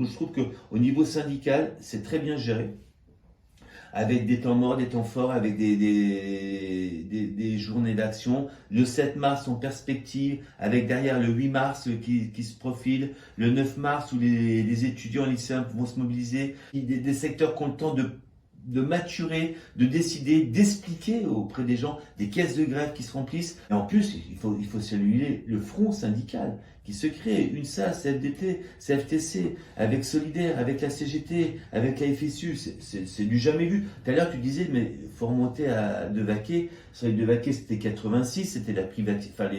je trouve qu'au niveau syndical, c'est très bien géré, avec des temps morts, des temps forts, avec des journées d'action. Le 7 mars en perspective, avec derrière le 8 mars qui se profile, le 9 mars où les étudiants lycéens vont se mobiliser, des secteurs qui ont le temps de maturer, de décider, d'expliquer auprès des gens, des caisses de grève qui se remplissent. Et en plus, il faut saluer le front syndical qui se crée, UNSA, CFDT, CFTC, avec Solidaire, avec la CGT, avec la FSU, c'est du jamais vu. Tout à l'heure, tu disais, mais il faut remonter à Devaquet. Sur les Devaquet, c'était 86, c'était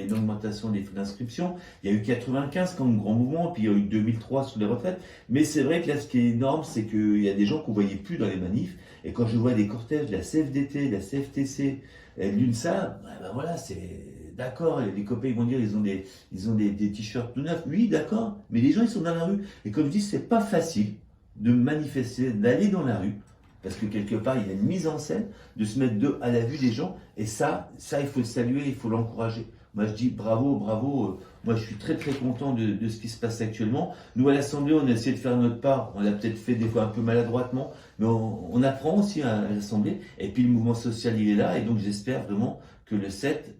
l'augmentation des frais d'inscription. Il y a eu 95 comme grand mouvement, puis il y a eu 2003 sur les retraites. Mais c'est vrai que là, ce qui est énorme, c'est qu'il y a des gens qu'on ne voyait plus dans les manifs. Et quand je vois des cortèges de la CFDT, de la CFTC, de l'UNSA, ben voilà, c'est d'accord. Les copains ils vont dire ils ont des t-shirts tout neufs. Oui, d'accord. Mais les gens ils sont dans la rue. Et comme je dis, c'est pas facile de manifester, d'aller dans la rue. Parce que quelque part, il y a une mise en scène, de se mettre à la vue des gens. Et ça, il faut le saluer, il faut l'encourager. Moi, je dis bravo, bravo. Moi, je suis très, très content de ce qui se passe actuellement. Nous, à l'Assemblée, on a essayé de faire notre part. On l'a peut-être fait des fois un peu maladroitement, mais on apprend aussi à l'Assemblée. Et puis, le mouvement social, il est là. Et donc, j'espère vraiment que le 7,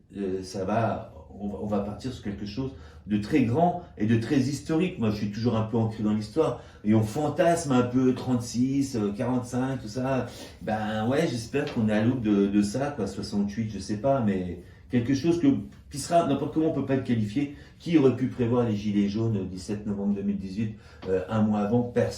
on va partir sur quelque chose de très grand et de très historique. Moi, je suis toujours un peu ancré dans l'histoire. Et on fantasme un peu 36, 45, tout ça. Ben ouais, j'espère qu'on est à l'aube de ça, quoi. 68, je sais pas, mais quelque chose qui sera, n'importe comment on peut pas le qualifier. Qui aurait pu prévoir les gilets jaunes le 17 novembre 2018, un mois avant? Personne.